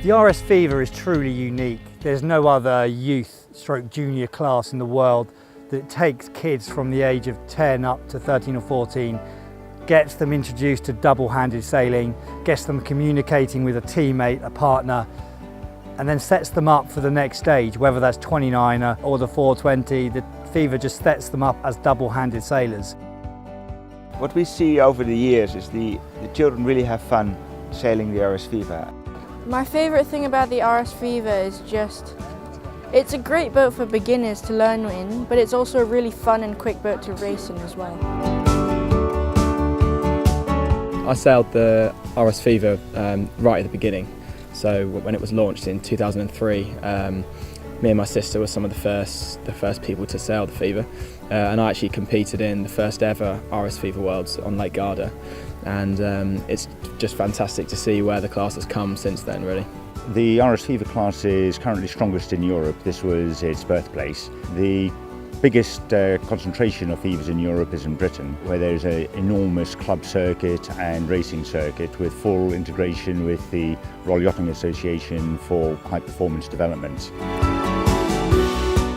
The RS Feva is truly unique. There's no other youth/junior class in the world that takes kids from the age of 10 up to 13 or 14, gets them introduced to double-handed sailing, gets them communicating with a teammate, a partner, and then sets them up for the next stage, whether that's 29er or the 420. The Feva just sets them up as double-handed sailors. What we see over the years is the children really have fun sailing the RS Feva. My favourite thing about the RS Feva is it's a great boat for beginners to learn in, but it's also a really fun and quick boat to race in as well. I sailed the RS Feva right at the beginning, so when it was launched in 2003, me and my sister were some of the first people to sail the Feva, and I actually competed in the first ever RS Feva Worlds on Lake Garda, and it's just fantastic to see where the class has come since then, really. The RS Feva class is currently strongest in Europe. This was its birthplace. The biggest concentration of Fevas in Europe is in Britain, where there's an enormous club circuit and racing circuit with full integration with the Royal Yachting Association for high performance development.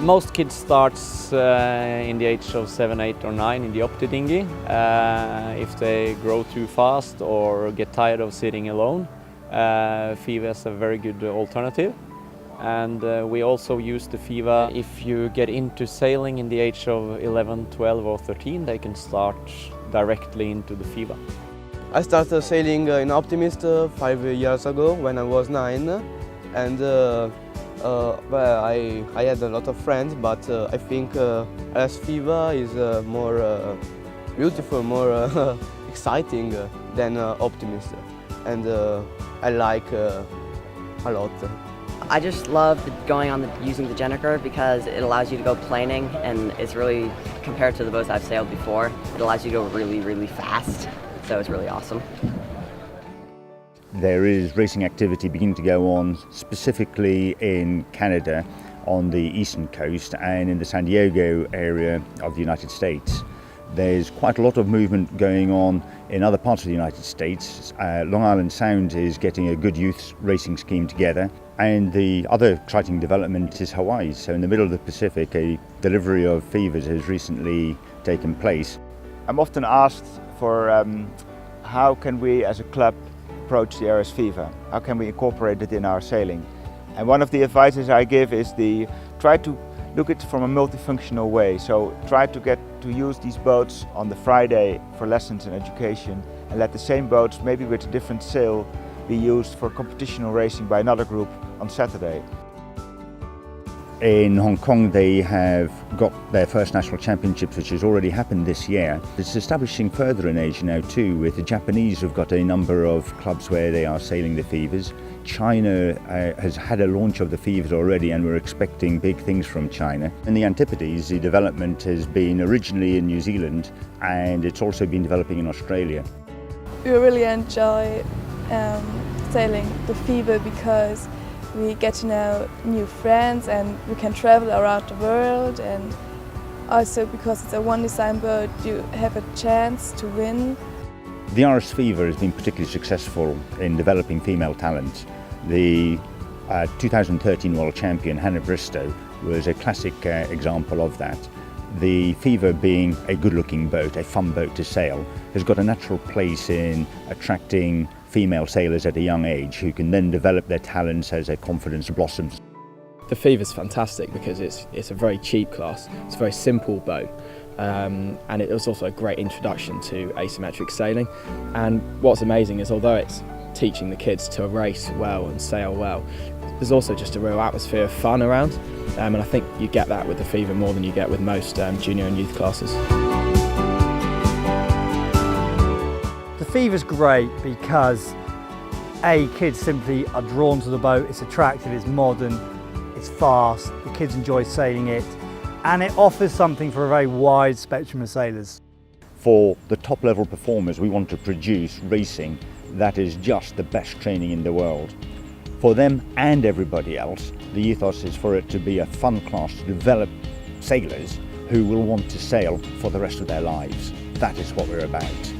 Most kids start in the age of 7, 8 or 9 in the opti dinghy. If they grow too fast or get tired of sitting alone, Feva is a very good alternative. And we also use the Feva if you get into sailing in the age of 11, 12 or 13, they can start directly into the Feva. I started sailing in Optimist 5 years ago when I was 9, and well, I had a lot of friends, but I think RS Feva is more beautiful, more exciting than Optimist, and I like a lot. I just love going on using the Jennifer because it allows you to go planing, and it's really, compared to the boats I've sailed before, it allows you to go really, really fast, so it's really awesome. There is racing activity beginning to go on specifically in Canada on the eastern coast and in the San Diego area of the United States. There's quite a lot of movement going on in other parts of the United States. Long Island Sound is getting a good youth racing scheme together, and the other exciting development is Hawaii. So in the middle of the Pacific, a delivery of Fevas has recently taken place. I'm often asked for how can we as a club approach the RS Feva? How can we incorporate it in our sailing? And one of the advices I give is try to look at it from a multifunctional way. So try to get to use these boats on the Friday for lessons and education, and let the same boats, maybe with a different sail, be used for competitional racing by another group on Saturday. In Hong Kong, they have got their first national championships, which has already happened this year. It's establishing further in Asia now too, with the Japanese who've got a number of clubs where they are sailing the Fevas. China has had a launch of the Fevas already, and we're expecting big things from China. In the Antipodes, the development has been originally in New Zealand, and it's also been developing in Australia. We really enjoy sailing the Feva because we get to know new friends and we can travel around the world, and also because it's a one design boat, you have a chance to win. The RS Feva has been particularly successful in developing female talent. The 2013 World Champion Hannah Bristow was a classic example of that. The Feva, being a good-looking boat, a fun boat to sail, has got a natural place in attracting female sailors at a young age who can then develop their talents as their confidence blossoms. The Feva is fantastic because it's a very cheap class, it's a very simple boat, and it was also a great introduction to asymmetric sailing. And what's amazing is, although it's teaching the kids to race well and sail well, there's also just a real atmosphere of fun around, and I think you get that with the Feva more than you get with most junior and youth classes. The Feva's great because kids simply are drawn to the boat, it's attractive, it's modern, it's fast, the kids enjoy sailing it, and it offers something for a very wide spectrum of sailors. For the top level performers, we want to produce racing that is just the best training in the world. For them and everybody else, the ethos is for it to be a fun class to develop sailors who will want to sail for the rest of their lives. That is what we're about.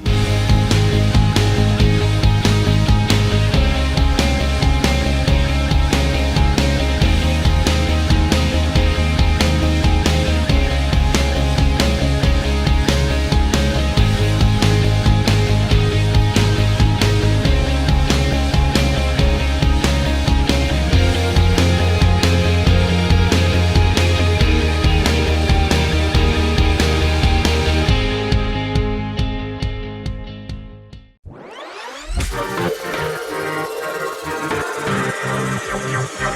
Yeah.